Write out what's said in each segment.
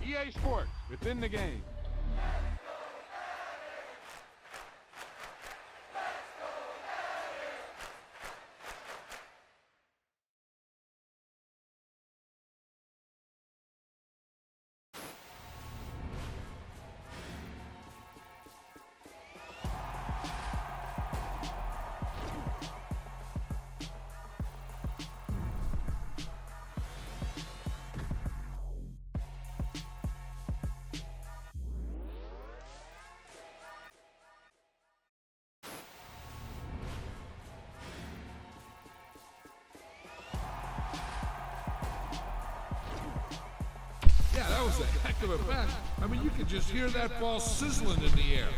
EA Sports, within the game. Yeah, that was a heck of a pass. I mean, you could just hear that ball sizzling in the air.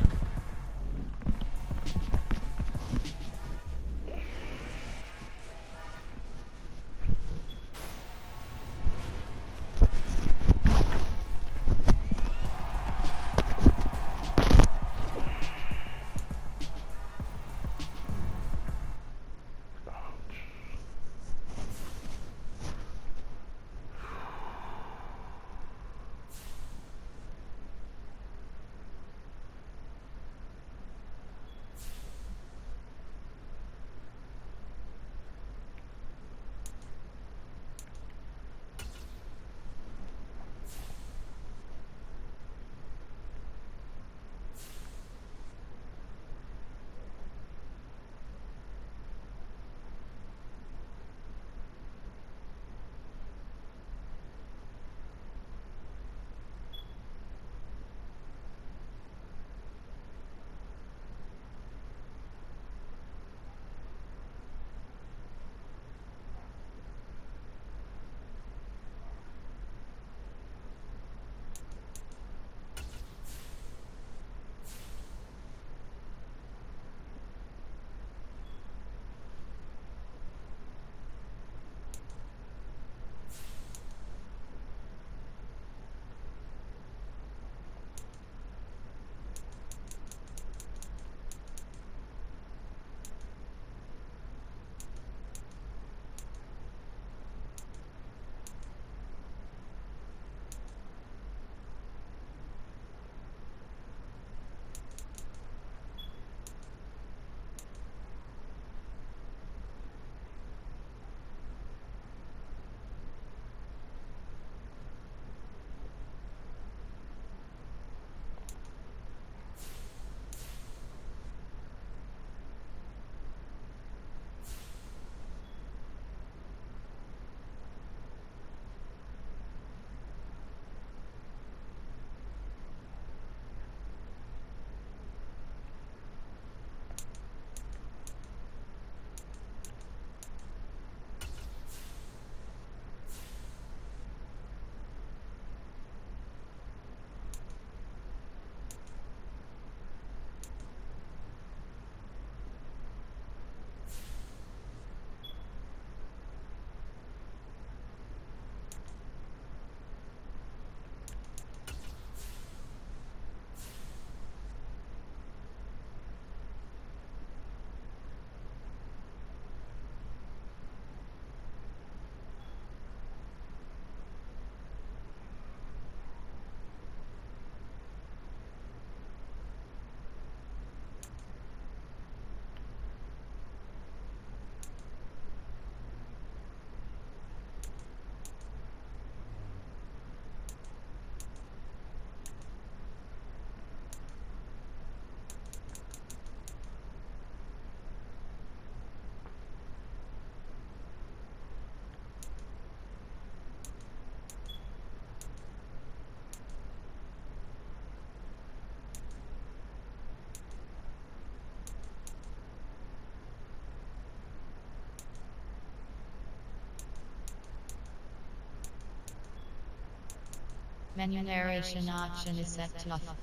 Menu narration option is set to off.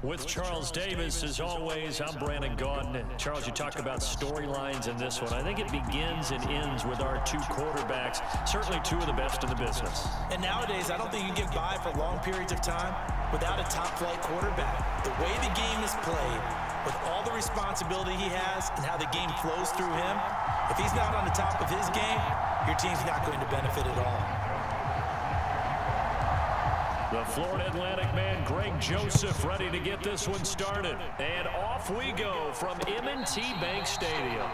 With Charles Davis, as always, I'm Brandon Gaudin. Charles, you talk about storylines in this one. I think it begins and ends with our two quarterbacks, certainly two of the best in the business. And nowadays, I don't think you get by for long periods of time without a top-flight quarterback. The way the game is played, with all the responsibility he has and how the game flows through him, if he's not on the top of his game, your team's not going to benefit at all. The Florida Atlantic man, Greg Joseph, ready to get this one started. And off we go from M&T Bank Stadium.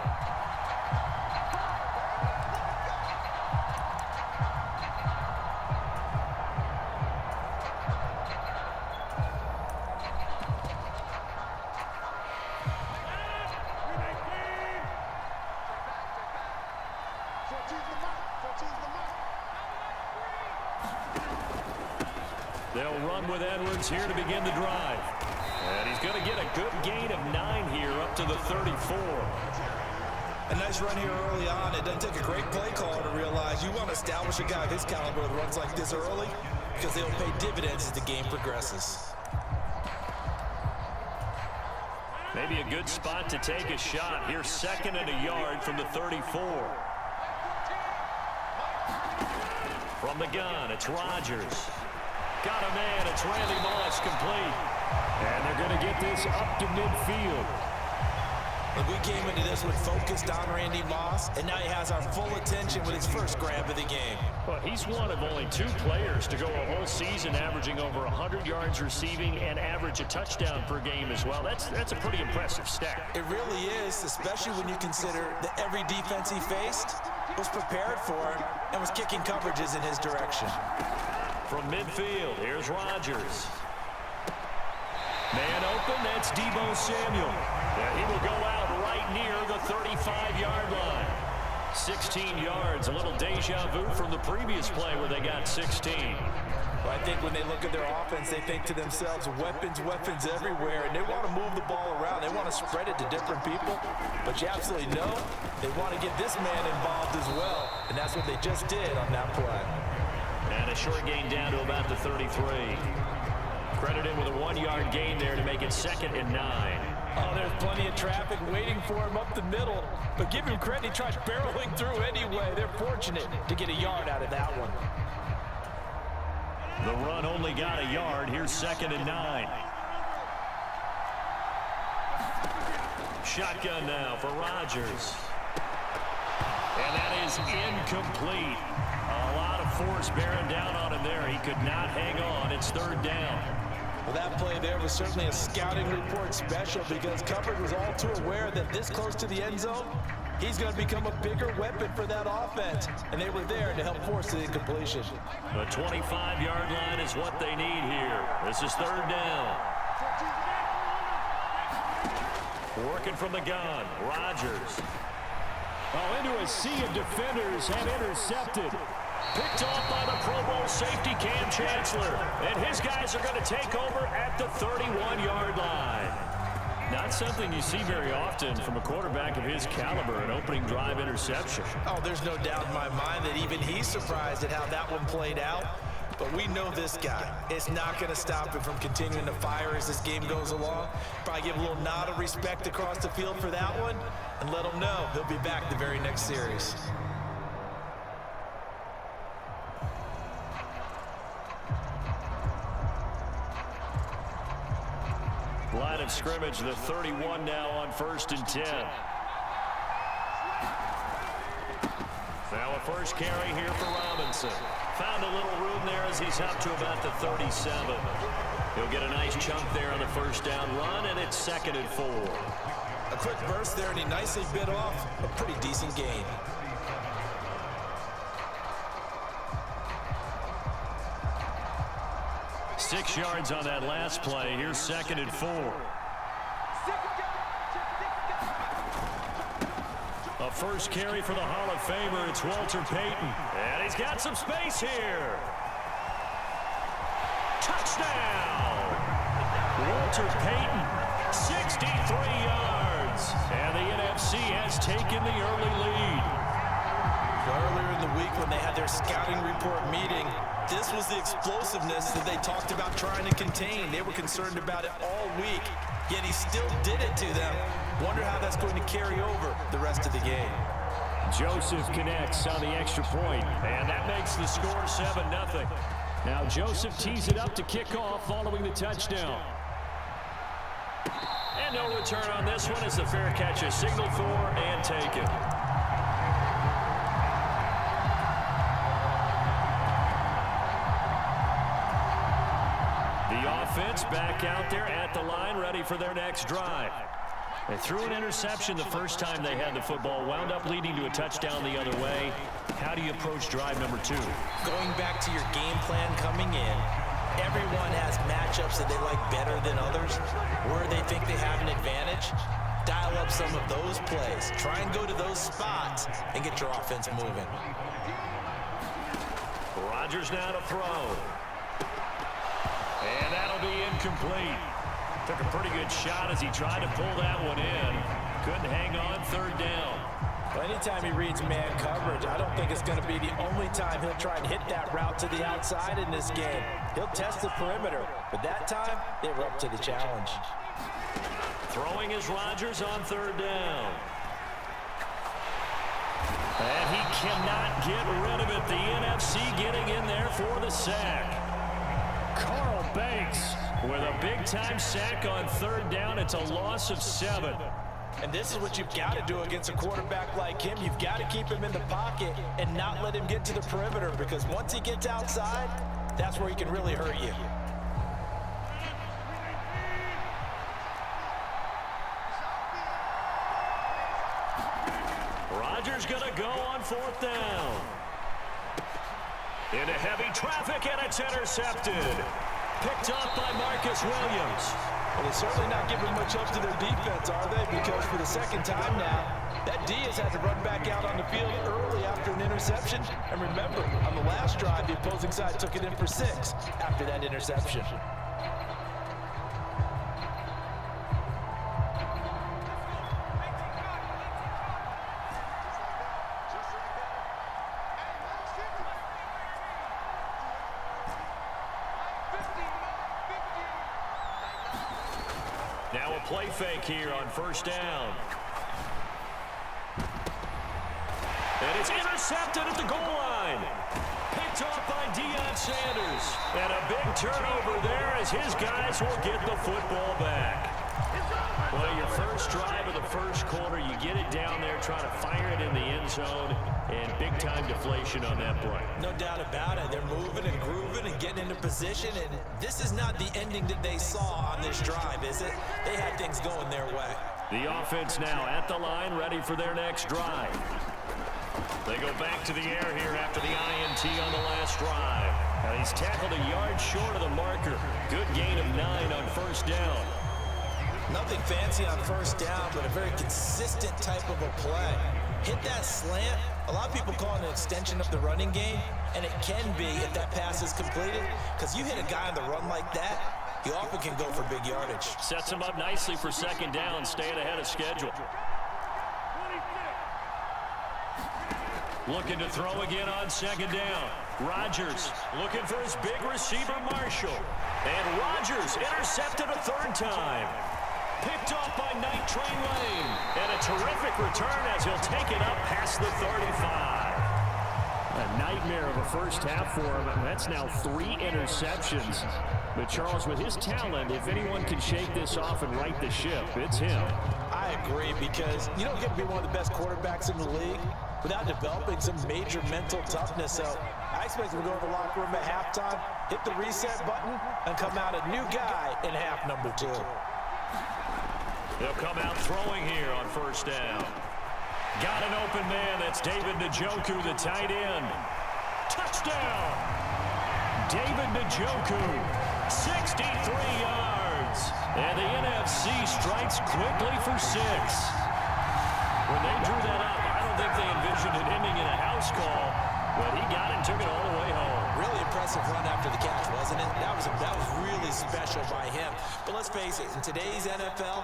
They'll run with Edwards here to begin the drive. And he's going to get a good gain of 9 here up to the 34. A nice run here early on. It doesn't take a great play caller to realize you want to establish a guy of his caliber that runs like this early because they'll pay dividends as the game progresses. Maybe a good spot to take a shot. Here's 2nd and a yard from the 34. From the gun, it's Rodgers. Got a man, it's Randy Moss, complete. And they're going to get this up to midfield. Look, we came into this one focused on Randy Moss, and now he has our full attention with his first grab of the game. Well, he's one of only 2 players to go a whole season averaging over 100 yards receiving and average a touchdown per game as well. That's a pretty impressive stat. It really is, especially when you consider that every defense he faced was prepared for him and was kicking coverages in his direction. From midfield, here's Rodgers. Man open, that's Deebo Samuel. Yeah, he will go out right near the 35-yard line. 16 yards, a little deja vu from the previous play where they got 16. Well, I think when they look at their offense, they think to themselves, weapons, weapons everywhere, and they want to move the ball around. They want to spread it to different people, but you absolutely know they want to get this man involved as well, and that's what they just did on that play. And a short gain down to about the 33. Credited with a 1-yard gain there to make it 2nd and 9. Oh, there's plenty of traffic waiting for him up the middle. But give him credit, he tried barreling through anyway. They're fortunate to get a yard out of that one. The run only got a yard. Here's 2nd and 9. Shotgun now for Rodgers. And that is incomplete. A lot of force bearing down on him there. He could not hang on. It's 3rd down. Well, that play there was certainly a scouting report special because coverage was all too aware that this close to the end zone, he's going to become a bigger weapon for that offense. And they were there to help force the incompletion. The 25-yard line is what they need here. This is 3rd down. Working from the gun, Rodgers. Oh, into a sea of defenders and intercepted. Picked off by the Pro Bowl safety Cam Chancellor. And his guys are going to take over at the 31-yard line. Not something you see very often from a quarterback of his caliber, an opening drive interception. Oh, there's no doubt in my mind that even he's surprised at how that one played out. But we know this guy. It's not going to stop him from continuing to fire as this game goes along. Probably give a little nod of respect across the field for that one and let him know he'll be back the very next series. Line of scrimmage, the 31 now on 1st and 10. Now a first carry here for Robinson. Found a little room there as he's up to about the 37. He'll get a nice chunk there on the 1st down run, and it's 2nd and 4. A quick burst there, and he nicely bit off a pretty decent gain. Six yards on that last play. Here's 2nd and 4. A first carry for the Hall of Famer. It's Walter Payton. And he's got some space here. Touchdown! Walter Payton, 63 yards. And the NFC has taken the early lead. Earlier in the week when they had their scouting report meeting, This was the explosiveness that they talked about trying to contain. They were concerned about it all week, yet he still did it to them. Wonder how that's going to carry over the rest of the game. Joseph connects on the extra point, and that makes the score 7-0. Now Joseph tees it up to kick off following the touchdown. And no return on this one as the fair catch is signaled for and taken. The offense back out there at the line, ready for their next drive. They threw an interception the first time they had the football, wound up leading to a touchdown the other way. How do you approach drive number 2? Going back to your game plan coming in, everyone has matchups that they like better than others, where they think they have an advantage. Dial up some of those plays. Try and go to those spots and get your offense moving. Rodgers now to throw. And that'll be incomplete. Took a pretty good shot as he tried to pull that one in. Couldn't hang on, third down. Well, anytime he reads man coverage, I don't think it's going to be the only time he'll try and hit that route to the outside in this game. He'll test the perimeter, but that time, they were up to the challenge. Throwing is Rodgers on third down. And he cannot get rid of it. The NFC getting in there for the sack. Carl Banks with a big-time sack on third down. It's a loss of 7. And this is what you've got to do against a quarterback like him. You've got to keep him in the pocket and not let him get to the perimeter, because once he gets outside, that's where he can really hurt you. Rodgers gonna go on fourth down. Into heavy traffic, and it's intercepted. Picked up by Marcus Williams. Well, they're certainly not giving much up to their defense, are they? Because for the second time now, that D has had to run back out on the field early after an interception. And remember, on the last drive, the opposing side took it in for 6 after that interception. Now a play fake here on first down. And it's intercepted at the goal line. Picked off by Deion Sanders. And a big turnover there as his guys will get the football back. Well, your first drive of the first quarter, you get it down there, try to fire it in the end zone, and big-time deflation on that play. No doubt about it. They're moving and grooving and getting into position, and this is not the ending that they saw on this drive, is it? They had things going their way. The offense now at the line, ready for their next drive. They go back to the air here after the INT on the last drive. And he's tackled a yard short of the marker. Good gain of 9 on first down. Nothing fancy on first down, but a very consistent type of a play. Hit that slant. A lot of people call it an extension of the running game, and it can be if that pass is completed, because you hit a guy on the run like that, he often can go for big yardage. Sets him up nicely for second down, staying ahead of schedule. Looking to throw again on second down. Rodgers looking for his big receiver, Marshall. And Rodgers intercepted a third time. Picked off by Night Train Lane. And a terrific return as he'll take it up past the 35. A nightmare of a first half for him. That's now 3 interceptions. But Charles, with his talent, if anyone can shake this off and right the ship, it's him. I agree, because you don't get to be one of the best quarterbacks in the league without developing some major mental toughness. So I expect him to go to the locker room at halftime, hit the reset button, and come out a new guy in half number 2. They'll come out throwing here on first down. Got an open man. That's David Njoku, the tight end. Touchdown! David Njoku, 63 yards. And the NFC strikes quickly for 6. When they drew that up, I don't think they envisioned it ending in a house call, but he got it and took it all the way home. Really impressive run after the catch, wasn't it? That was really special by him. But let's face it, in today's NFL,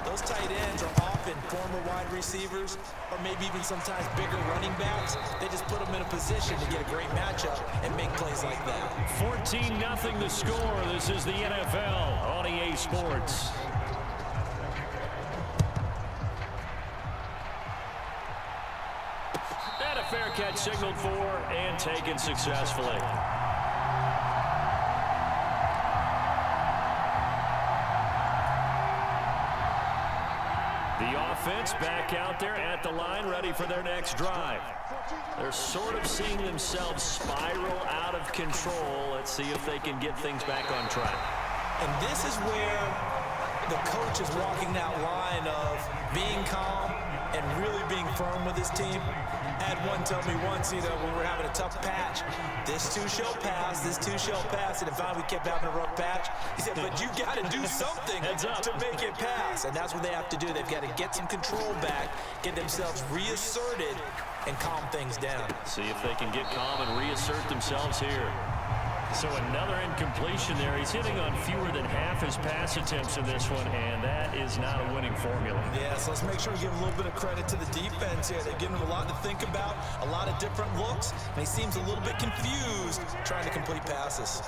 those tight ends are often former wide receivers, or maybe even sometimes bigger running backs. They just put them in a position to get a great matchup and make plays like that. 14-0 the score. This is the NFL on EA Sports. And a fair catch signaled for and taken successfully. The offense back out there at the line, ready for their next drive. They're sort of seeing themselves spiral out of control. Let's see if they can get things back on track. And this is where the coach is walking that line of being calm and really being firm with his team. I had one tell me once, when we were having a tough patch, this too shall pass, this too shall pass, and finally we kept having a rough patch. He said, but you got to do something to make it pass, and that's what they have to do. They've got to get some control back, get themselves reasserted, and calm things down. See if they can get calm and reassert themselves here. So another incompletion there. He's hitting on fewer than half his pass attempts in this one, and that is not a winning formula. Yeah, so let's make sure we give a little bit of credit to the defense here. They're giving him a lot to think about, a lot of different looks, and he seems a little bit confused trying to complete passes.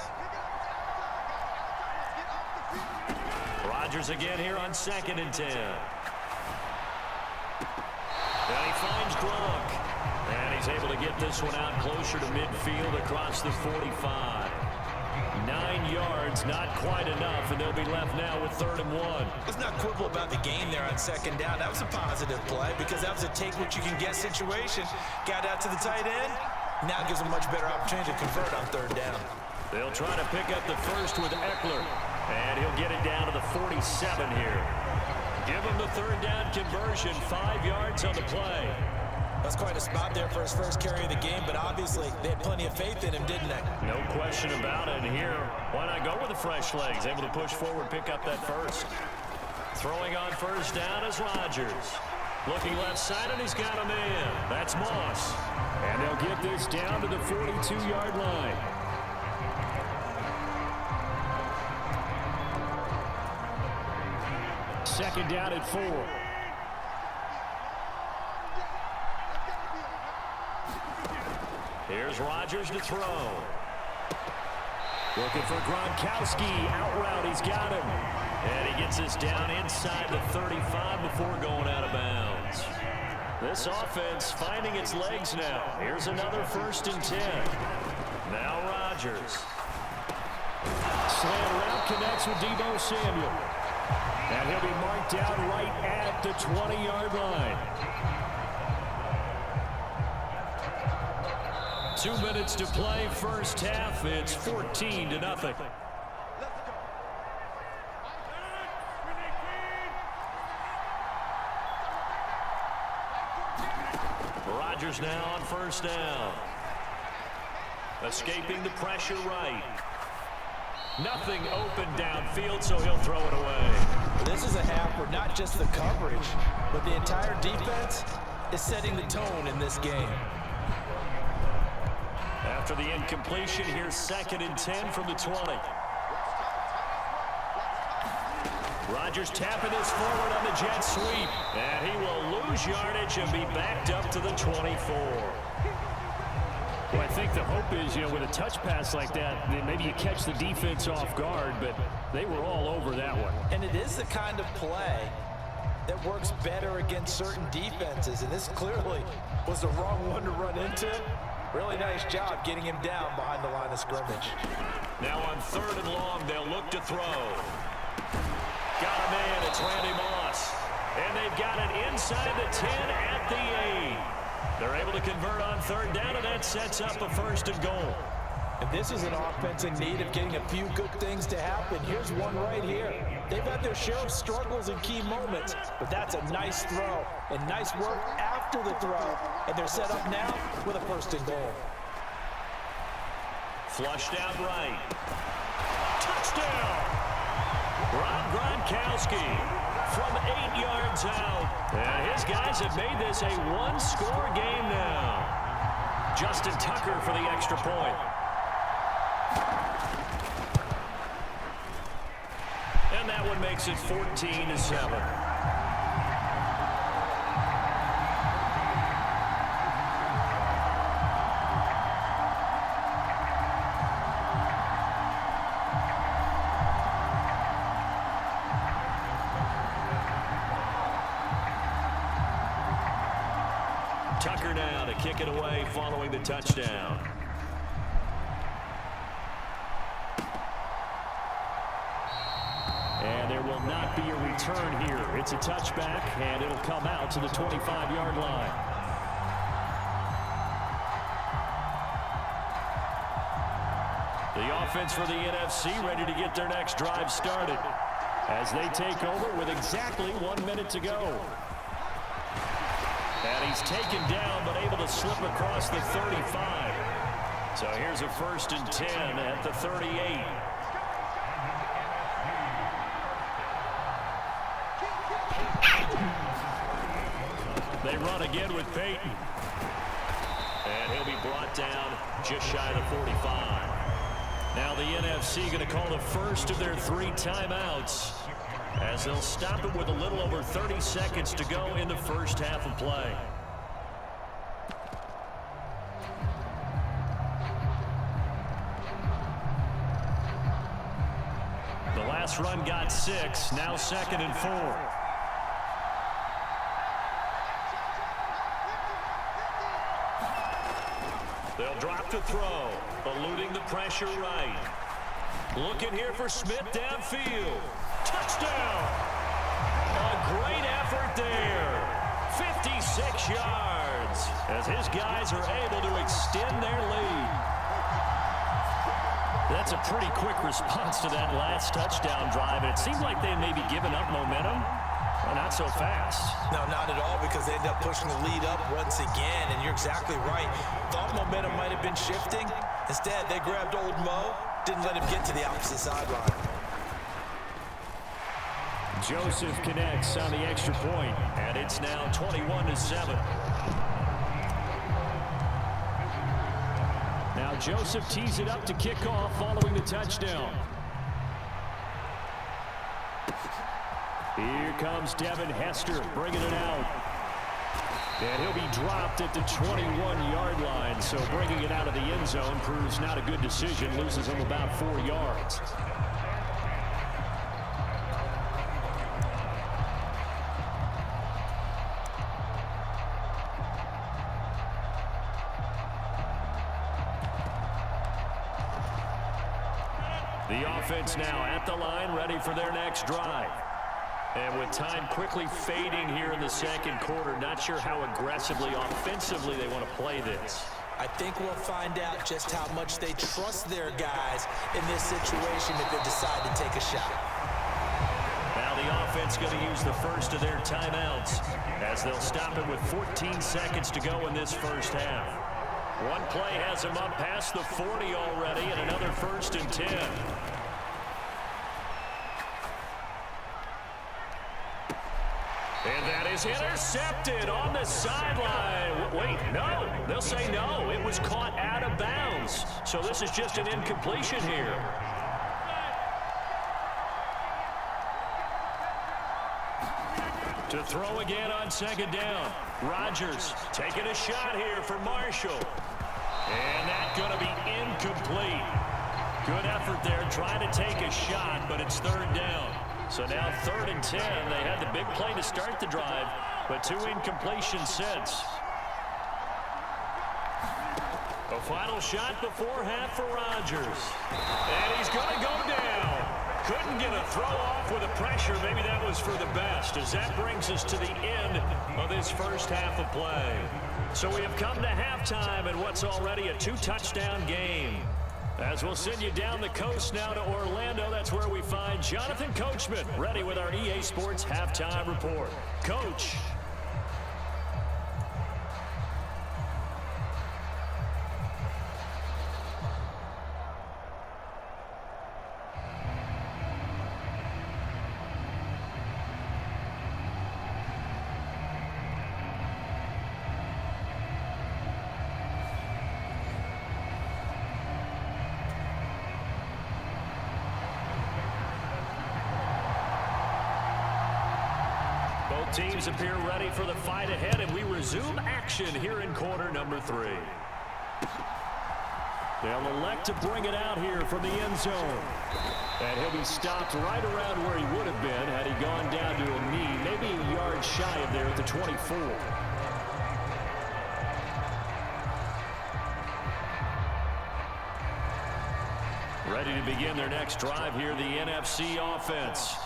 Rodgers again here on 2nd and 10. And he finds Gronk. And he's able to get this one out closer to midfield across the 45. 9 yards, not quite enough, and they'll be left now with 3rd and 1. Let's not quibble about the gain there on 2nd down. That was a positive play because that was a take-what-you-can-get situation. Got out to the tight end. Now gives them a much better opportunity to convert on 3rd down. They'll try to pick up the first with Eckler, and he'll get it down to the 47 here. Give him the 3rd down conversion, 5 yards on the play. That's quite a spot there for his first carry of the game, but obviously they had plenty of faith in him, didn't they? No question about it. And here, why not go with the fresh legs? Able to push forward, pick up that first. Throwing on 1st down is Rodgers. Looking left side, and he's got him in. That's Moss. And they'll get this down to the 42-yard line. Second down at 4. Here's Rodgers to throw. Looking for Gronkowski. Out route, he's got him. And he gets this down inside the 35 before going out of bounds. This offense finding its legs now. Here's another 1st and 10. Now Rodgers. Slant route connects with Deebo Samuel. And he'll be marked down right at the 20-yard line. 2 minutes to play, first half. It's 14-0. Rodgers now on 1st down. Escaping the pressure right. Nothing open downfield, so he'll throw it away. This is a half where not just the coverage, but the entire defense is setting the tone in this game. After the incompletion, here's 2nd and 10 from the 20. Rodgers tapping this forward on the jet sweep. And he will lose yardage and be backed up to the 24. Well, I think the hope is, with a touch pass like that, maybe you catch the defense off guard, but they were all over that one. And it is the kind of play that works better against certain defenses, and this clearly was the wrong one to run into. Really nice job getting him down behind the line of scrimmage. Now on 3rd and long, they'll look to throw. Got him in, it's Randy Moss. And they've got it inside the 10 at the 8. They're able to convert on 3rd down, and that sets up a 1st and goal. And this is an offense in need of getting a few good things to happen. Here's one right here. They've had their share of struggles in key moments, but that's a nice throw and nice work after the throw. And they're set up now with a 1st and goal. Flushed out right. Touchdown! Rob Gronkowski from 8 yards out. And his guys have made this a one-score game now. Justin Tucker for the extra point. And that one makes it 14-7. Tucker now to kick it away following the touchdown. And there will not be a return here. It's a touchback, and it'll come out to the 25-yard line. The offense for the NFC ready to get their next drive started as they take over with exactly 1 minute to go. And he's taken down but able to slip across the 35. So here's a 1st and 10 at the 38. They run again with Peyton. And he'll be brought down just shy of the 45. Now the NFC going to call the first of their 3 timeouts as they'll stop it with a little over 30 seconds to go in the first half of play. The last run got 6, now 2nd and 4. They'll drop to throw, eluding the pressure right. Looking here for Smith downfield. Touchdown! A great effort there. 56 yards as his guys are able to extend their lead. That's a pretty quick response to that last touchdown drive. And it seemed like they may be giving up momentum. Well, not so fast. No, not at all, because they end up pushing the lead up once again, and you're exactly right. Thought momentum might have been shifting. Instead, they grabbed old Mo, didn't let him get to the opposite sideline. Joseph connects on the extra point, and it's now 21-7. Now Joseph tees it up to kick off following the touchdown. Here comes Devin Hester bringing it out. And he'll be dropped at the 21-yard line. So bringing it out of the end zone proves not a good decision. Loses him about 4 yards. The offense now at the line, ready for their next drive. And with time quickly fading here in the second quarter, not sure how aggressively, offensively they want to play this. I think we'll find out just how much they trust their guys in this situation if they decide to take a shot. Now the offense going to use the first of their timeouts as they'll stop it with 14 seconds to go in this first half. One play has them up past the 40 already, and another 1st and 10. And that is intercepted on the sideline. Wait, no. They'll say no. It was caught out of bounds. So this is just an incompletion here. To throw again on 2nd down. Rodgers taking a shot here for Marshall. And that's going to be incomplete. Good effort there trying to take a shot, but it's 3rd down. So now 3rd and 10. They had the big play to start the drive, but 2 incompletions since. A final shot before half for Rodgers. And he's going to go down. Couldn't get a throw off with the pressure. Maybe that was for the best, as that brings us to the end of this first half of play. So we have come to halftime in what's already a 2-touchdown game. As we'll send you down the coast now to Orlando, that's where we find Jonathan Coachman ready with our EA Sports Halftime Report. Coach. Teams appear ready for the fight ahead, and we resume action here in quarter number 3. They'll elect to bring it out here from the end zone. And he'll be stopped right around where he would have been had he gone down to a knee, maybe a yard shy of there at the 24. to begin their next drive here, the NFC offense.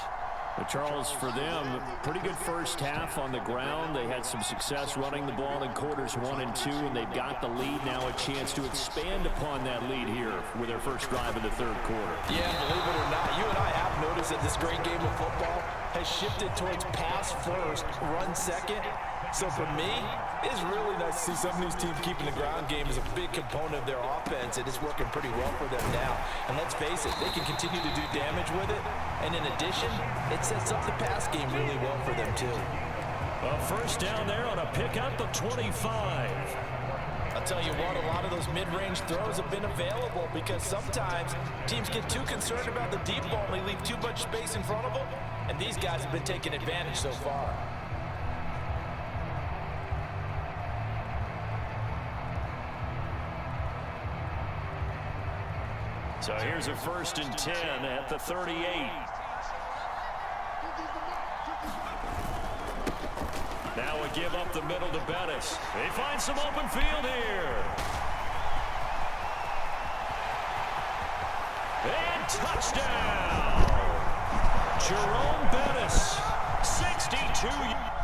But Charles, for them, pretty good first half on the ground. They had some success running the ball in quarters 1 and 2, and they've got the lead. Now a chance to expand upon that lead here with their first drive in the third quarter. Yeah, believe it or not, you and I have noticed that this great game of football has shifted towards pass first, run second. So for me, it's really nice to see some of these teams keeping the ground game as a big component of their offense, and it's working pretty well for them now. And let's face it, they can continue to do damage with it. And in addition, it sets up the pass game really well for them too. A first down there on a pickup of 25. I'll tell you what, a lot of those mid-range throws have been available because sometimes teams get too concerned about the deep ball and they leave too much space in front of them. And these guys have been taking advantage so far. So here's a 1st and 10 at the 38. Now a give up the middle to Bettis. They find some open field here. And touchdown! Jerome Bettis, 62